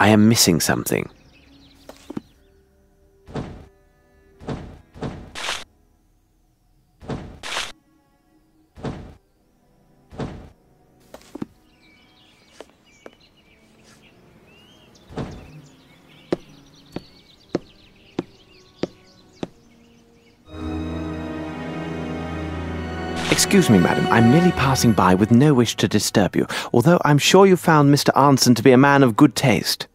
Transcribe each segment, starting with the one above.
I am missing something. Excuse me, madam. I'm merely passing by with no wish to disturb you, although I'm sure you found Mr. Anson to be a man of good taste.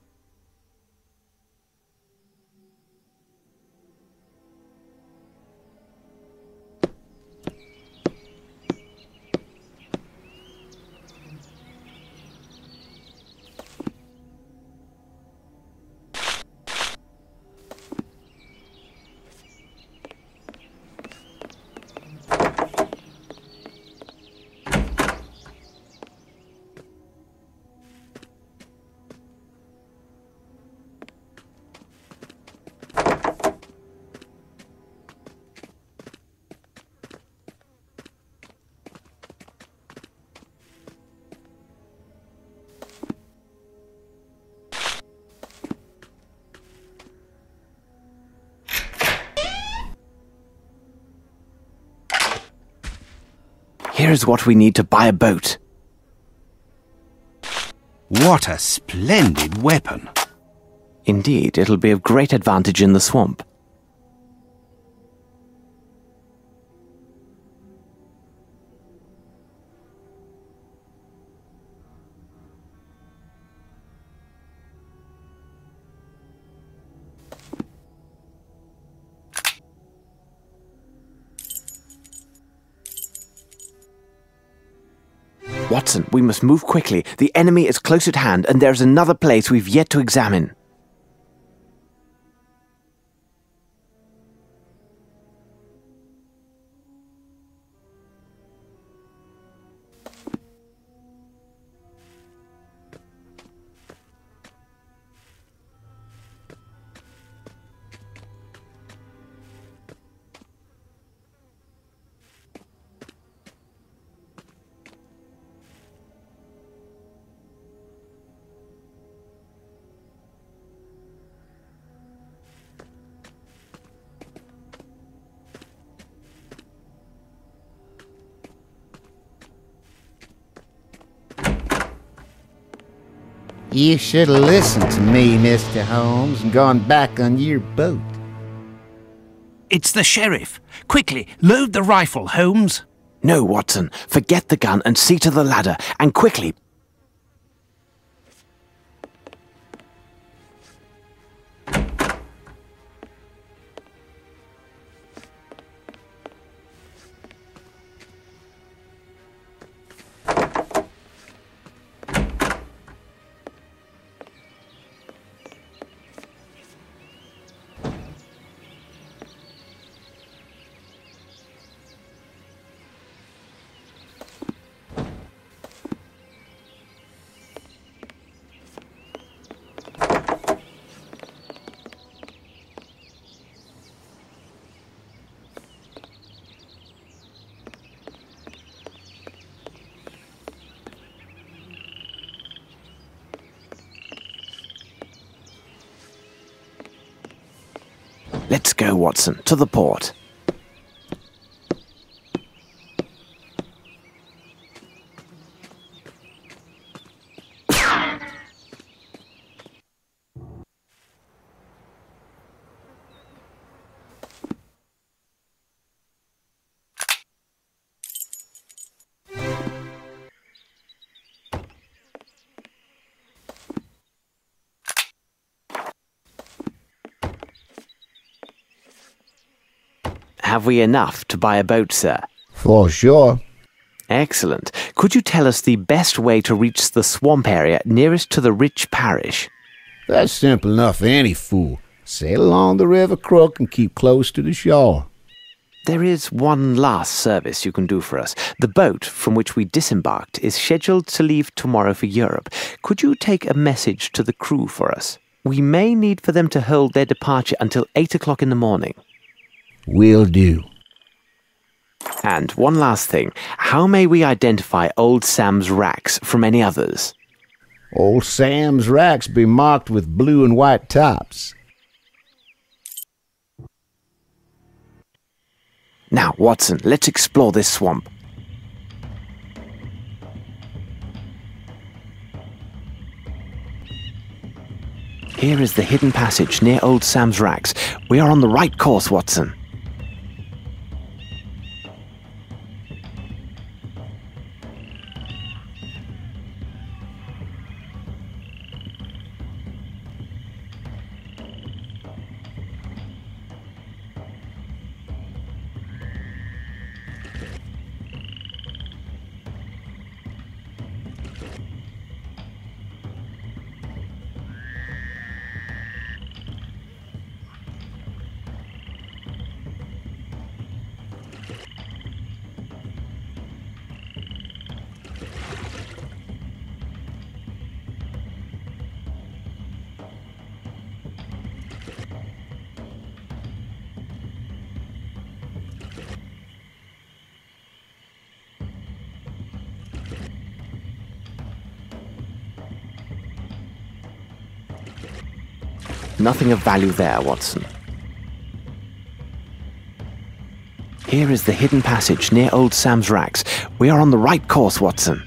Here's what we need to buy a boat. What a splendid weapon. Indeed, it'll be of great advantage in the swamp. Watson, we must move quickly. The enemy is close at hand, and there's another place we've yet to examine. You should have listened to me, Mr. Holmes, and gone back on your boat. It's the sheriff. Quickly, load the rifle, Holmes. No, Watson. Forget the gun and see to the ladder. And quickly. Let's go, Watson, to the port. Have we enough to buy a boat, sir? For sure. Excellent. Could you tell us the best way to reach the swamp area nearest to the rich parish? That's simple enough for any fool. Sail along the river crook and keep close to the shore. There is one last service you can do for us. The boat from which we disembarked is scheduled to leave tomorrow for Europe. Could you take a message to the crew for us? We may need for them to hold their departure until 8 o'clock in the morning. Will do. And one last thing. How may we identify old Sam's racks from any others? Old Sam's racks be marked with blue and white tops. Now, Watson, let's explore this swamp. Here is the hidden passage near Old Sam's racks. We are on the right course, Watson. Nothing of value there, Watson. Here is the hidden passage near Old Sam's racks. We are on the right course, Watson.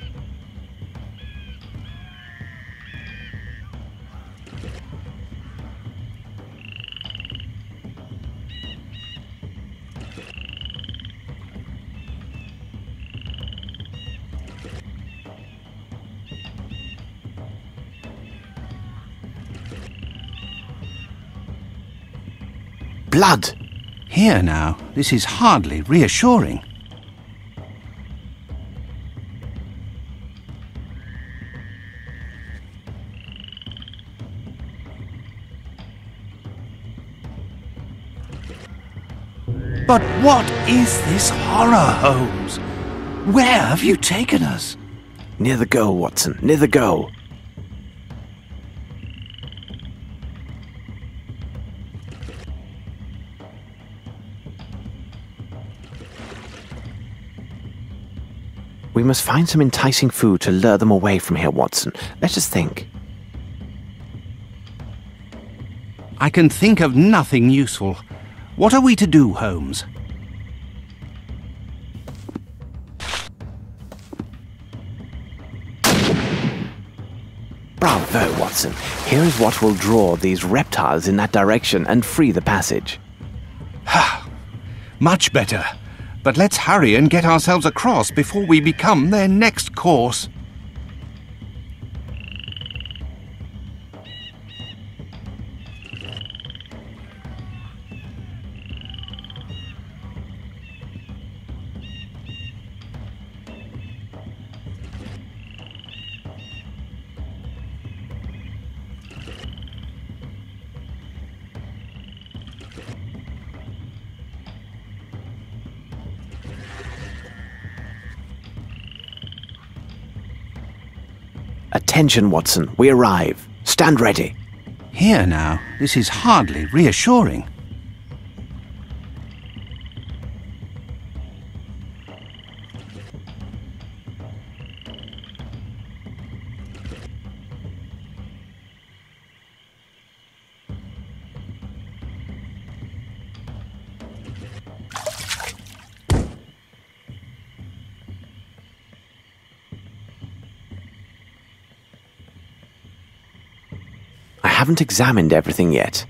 Blood! Here now, this is hardly reassuring. But what is this horror, Holmes? Where have you taken us? Near the goal, Watson, near the goal. We must find some enticing food to lure them away from here, Watson. Let us think. I can think of nothing useful. What are we to do, Holmes? Bravo, Watson. Here is what will draw these reptiles in that direction and free the passage. Much better. But let's hurry and get ourselves across before we become their next course. Attention, Watson. We arrive. Stand ready. Here now, this is hardly reassuring. I haven't examined everything yet.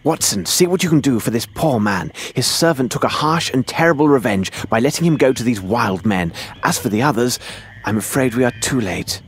Watson, see what you can do for this poor man. His servant took a harsh and terrible revenge by letting him go to these wild men. As for the others, I'm afraid we are too late.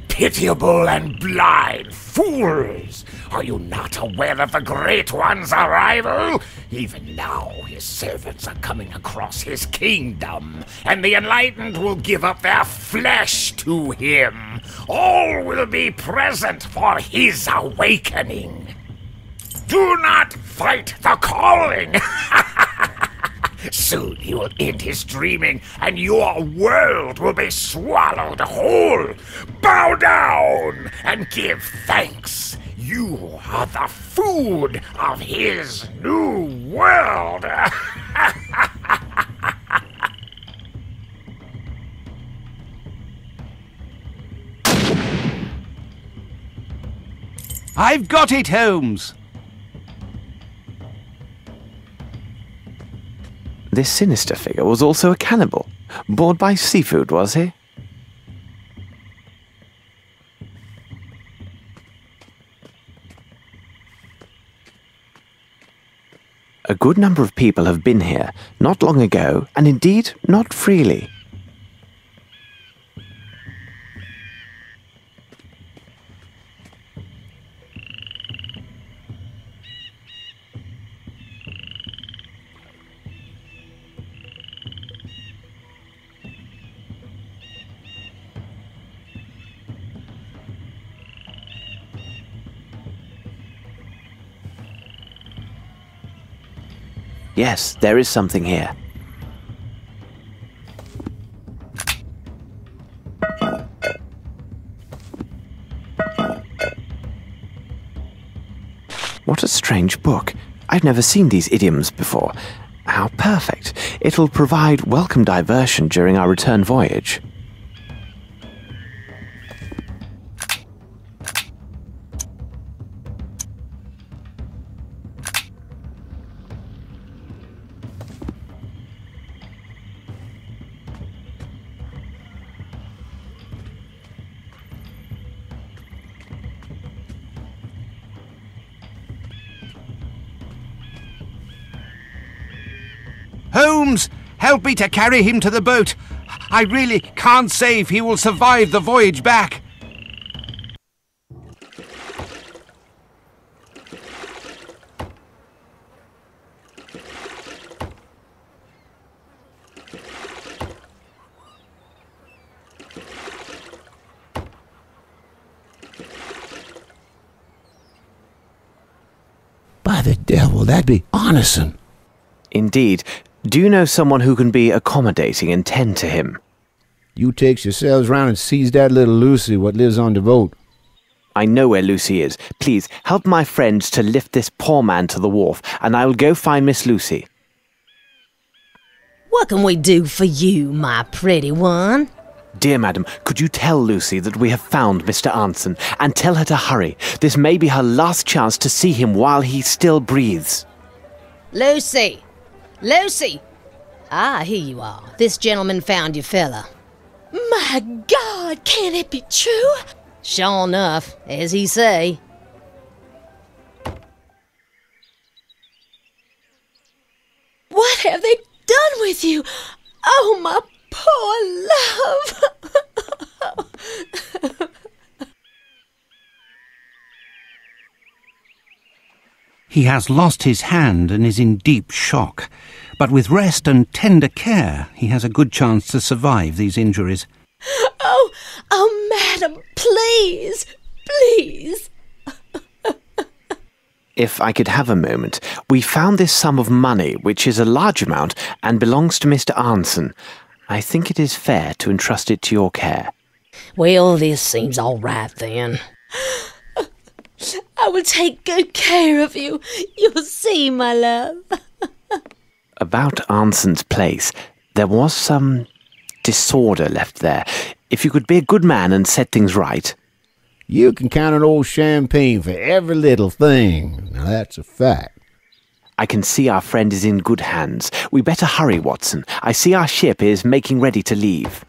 Pitiable and blind fools! Are you not aware of the Great One's arrival? Even now his servants are coming across his kingdom, and the enlightened will give up their flesh to him. All will be present for his awakening. Do not fight the calling! Soon he will end his dreaming, and your world will be swallowed whole. Bow down and give thanks. You are the food of his new world. I've got it, Holmes! This sinister figure was also a cannibal. Bored by seafood, was he? A good number of people have been here, not long ago, and indeed not freely. Yes, there is something here. What a strange book. I've never seen these idioms before. How perfect. It'll provide welcome diversion during our return voyage. Holmes, help me to carry him to the boat. I really can't say if he will survive the voyage back. By the devil, that'd be Anson. Indeed. Do you know someone who can be accommodating and tend to him? You takes yourselves round and sees that little Lucy what lives on the boat. I know where Lucy is. Please, help my friends to lift this poor man to the wharf, and I will go find Miss Lucy. What can we do for you, my pretty one? Dear madam, could you tell Lucy that we have found Mr. Anson, and tell her to hurry? This may be her last chance to see him while he still breathes. Lucy! Lucy! Ah, here you are. This gentleman found your fella. My God, can it be true? Sure enough, as he say. What have they done with you? Oh, my poor love! He has lost his hand and is in deep shock. But with rest and tender care, he has a good chance to survive these injuries. Oh, madam, please, please. If I could have a moment, we found this sum of money, which is a large amount, and belongs to Mr. Anson. I think it is fair to entrust it to your care. Well, this seems all right then. I will take good care of you. You'll see, my love. About Anson's place, there was some disorder left there. If you could be a good man and set things right. You can count on old Champagne for every little thing. Now that's a fact. I can see our friend is in good hands. We better hurry, Watson. I see our ship is making ready to leave.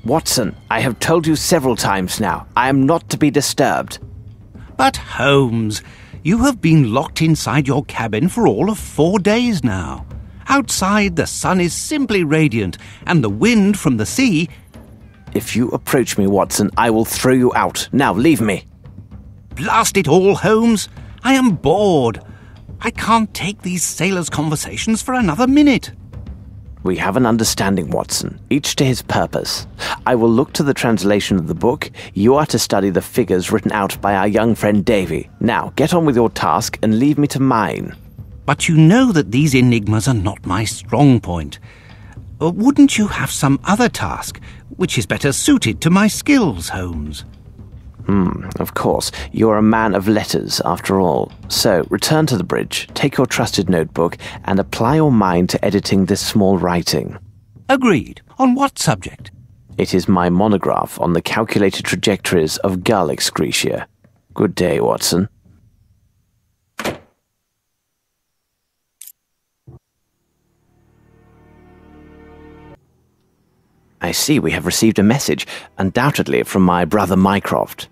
Watson, I have told you several times now, I am not to be disturbed. But Holmes, you have been locked inside your cabin for all of 4 days now. Outside, the sun is simply radiant, and the wind from the sea... If you approach me, Watson, I will throw you out. Now, leave me. blast it all, Holmes. I am bored. I can't take these sailors' conversations for another minute. We have an understanding, Watson, each to his purpose. I will look to the translation of the book. You are to study the figures written out by our young friend Davy. Now, get on with your task and leave me to mine. But you know that these enigmas are not my strong point. Wouldn't you have some other task, which is better suited to my skills, Holmes? Of course. You're a man of letters, after all. So, return to the bridge, take your trusted notebook, and apply your mind to editing this small writing. Agreed. On what subject? It is my monograph on the calculated trajectories of gull excretia. Good day, Watson. I see we have received a message, undoubtedly from my brother Mycroft.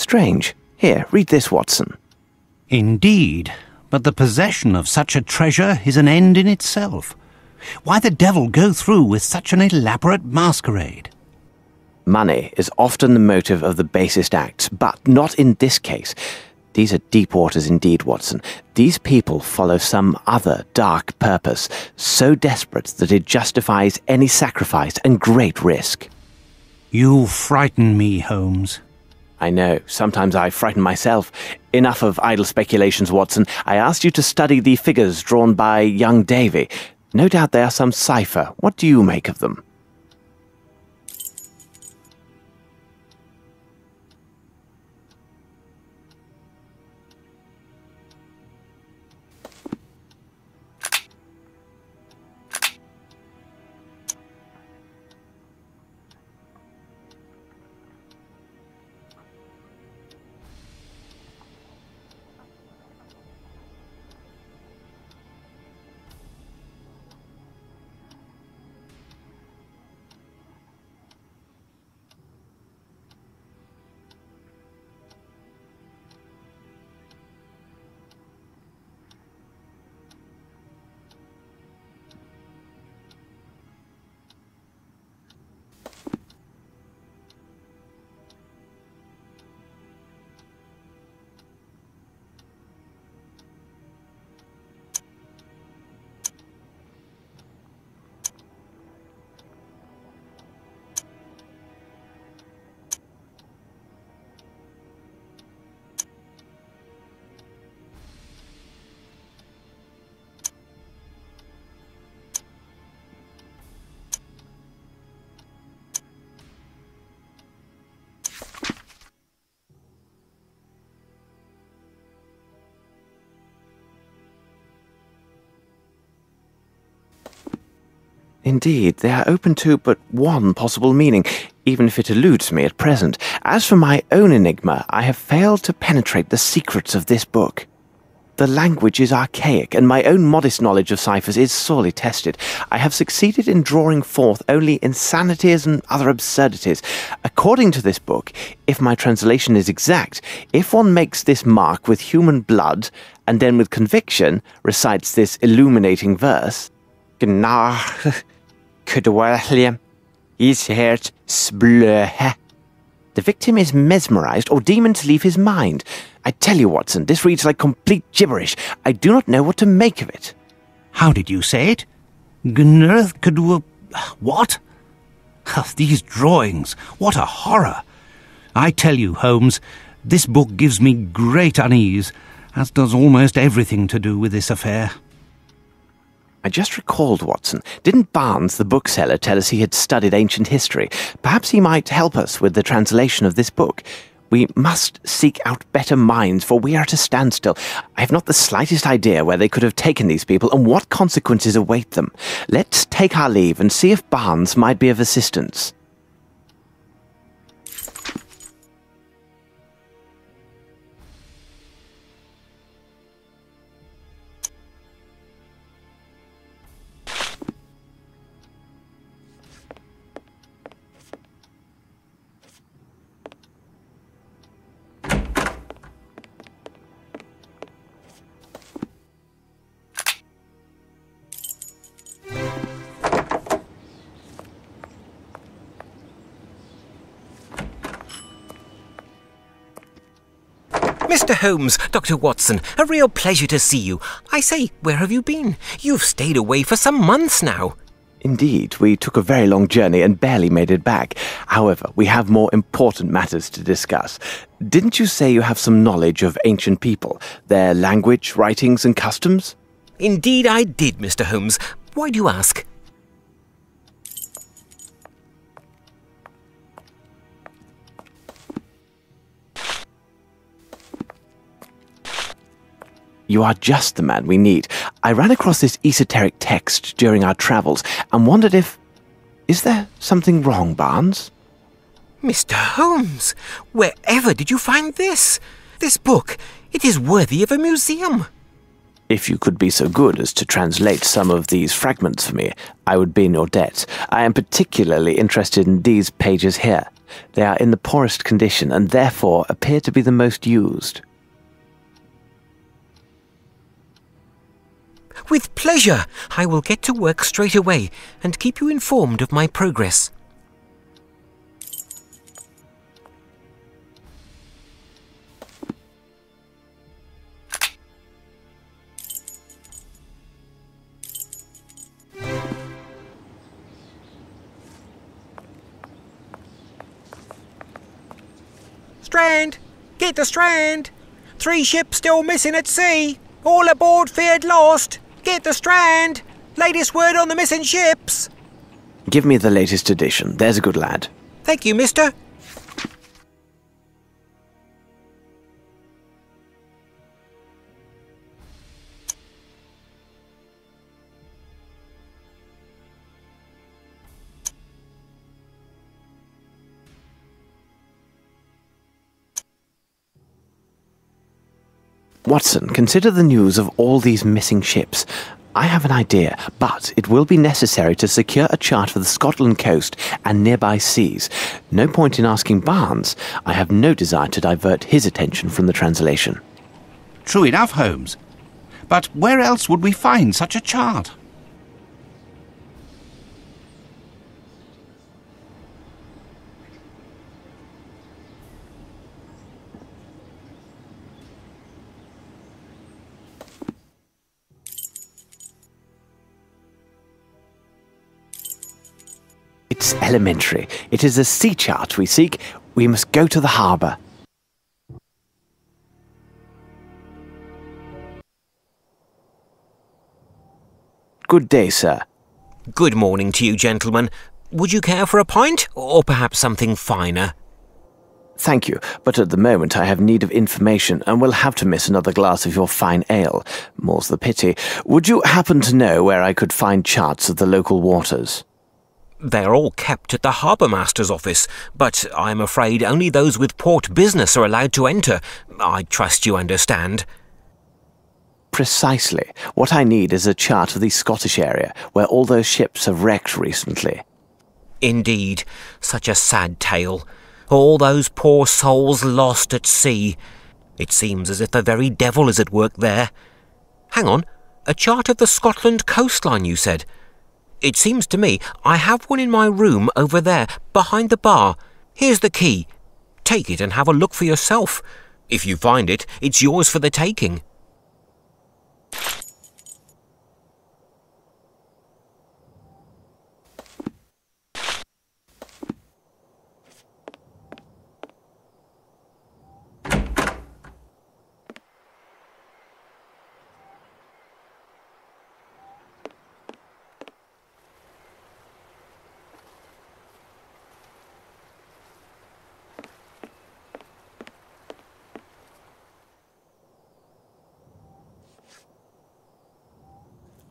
Strange. Here, read this, Watson. Indeed, but the possession of such a treasure is an end in itself. Why the devil go through with such an elaborate masquerade? Money is often the motive of the basest acts, but not in this case. These are deep waters indeed, Watson. These people follow some other dark purpose, so desperate that it justifies any sacrifice and great risk. You frighten me, Holmes. I know. Sometimes I frighten myself. Enough of idle speculations, Watson. I asked you to study the figures drawn by young Davy. No doubt they are some cipher. What do you make of them? Indeed, they are open to but one possible meaning, even if it eludes me at present. As for my own enigma, I have failed to penetrate the secrets of this book. The language is archaic, and my own modest knowledge of ciphers is sorely tested. I have succeeded in drawing forth only insanities and other absurdities. According to this book, if my translation is exact, if one makes this mark with human blood, and then with conviction recites this illuminating verse, the victim is mesmerized or demon to leave his mind. I tell you, Watson, this reads like complete gibberish. I do not know what to make of it. How did you say it? What? These drawings, what a horror. I tell you, Holmes, This book gives me great unease, as does almost everything to do with this affair. I just recalled, Watson. Didn't Barnes, the bookseller, tell us he had studied ancient history? Perhaps he might help us with the translation of this book. We must seek out better minds, for we are at a standstill. I have not the slightest idea where they could have taken these people and what consequences await them. Let's take our leave and see if Barnes might be of assistance. Mr. Holmes, Dr. Watson, a real pleasure to see you. I say, where have you been? You've stayed away for some months now. Indeed, we took a very long journey and barely made it back. However, we have more important matters to discuss. Didn't you say you have some knowledge of ancient people, their language, writings, and customs? Indeed I did, Mr. Holmes. Why do you ask? You are just the man we need. I ran across this esoteric text during our travels and wondered if... Is there something wrong, Barnes? Mr. Holmes, wherever did you find this? This book, it is worthy of a museum. If you could be so good as to translate some of these fragments for me, I would be in your debt. I am particularly interested in these pages here. They are in the poorest condition and therefore appear to be the most used. With pleasure. I will get to work straight away and keep you informed of my progress. Strand! Get the Strand! 3 ships still missing at sea! All aboard feared lost! Get the Strand! Latest word on the missing ships! Give me the latest edition. There's a good lad. Thank you, mister. Watson, consider the news of all these missing ships. I have an idea, but it will be necessary to secure a chart for the Scotland coast and nearby seas. No point in asking Barnes. I have no desire to divert his attention from the translation. True enough, Holmes. But where else would we find such a chart? It's elementary. It is a sea chart we seek. We must go to the harbour. Good day, sir. Good morning to you, gentlemen. Would you care for a pint, or perhaps something finer? Thank you, but at the moment I have need of information and will have to miss another glass of your fine ale. More's the pity. Would you happen to know where I could find charts of the local waters? They're all kept at the harbour master's office, but I'm afraid only those with port business are allowed to enter. I trust you understand. Precisely. What I need is a chart of the Scottish area, where all those ships have wrecked recently. Indeed, such a sad tale. All those poor souls lost at sea. It seems as if the very devil is at work there. Hang on, a chart of the Scotland coastline, you said? It seems to me I have one in my room over there, behind the bar. Here's the key. Take it and have a look for yourself. If you find it, it's yours for the taking.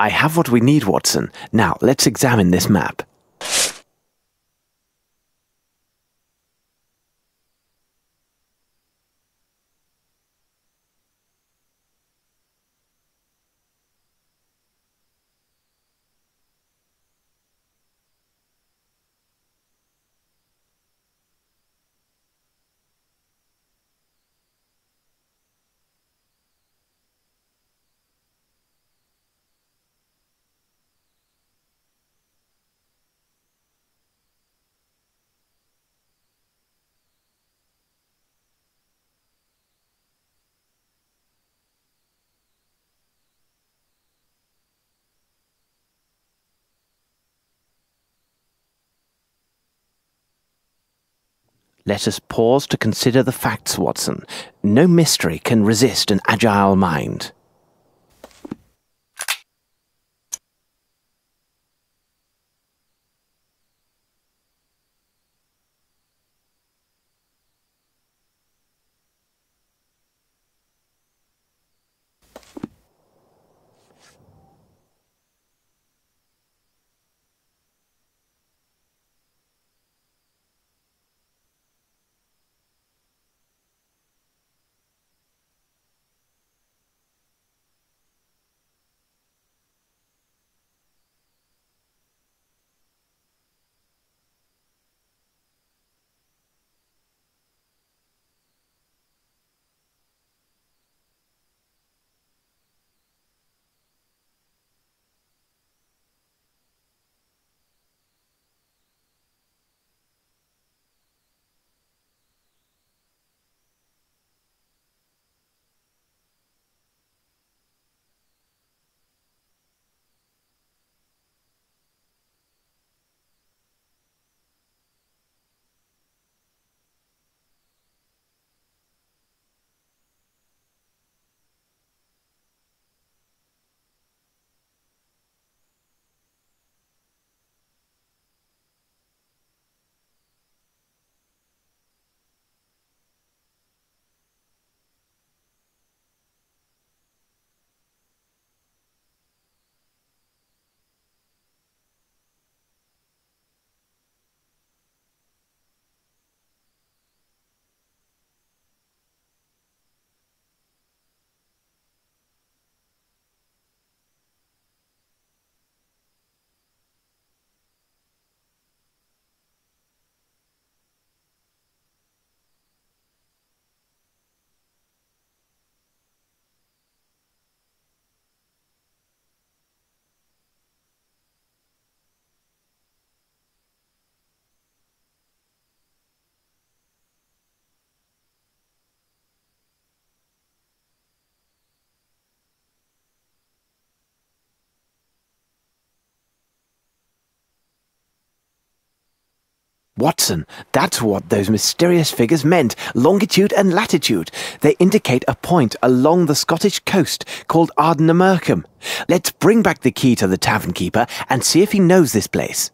I have what we need, Watson. Now, let's examine this map. Let us pause to consider the facts, Watson. No mystery can resist an agile mind. Watson, that's what those mysterious figures meant. Longitude and latitude. They indicate a point along the Scottish coast called Ardnamurcombe. Let's bring back the key to the tavern keeper and see if he knows this place.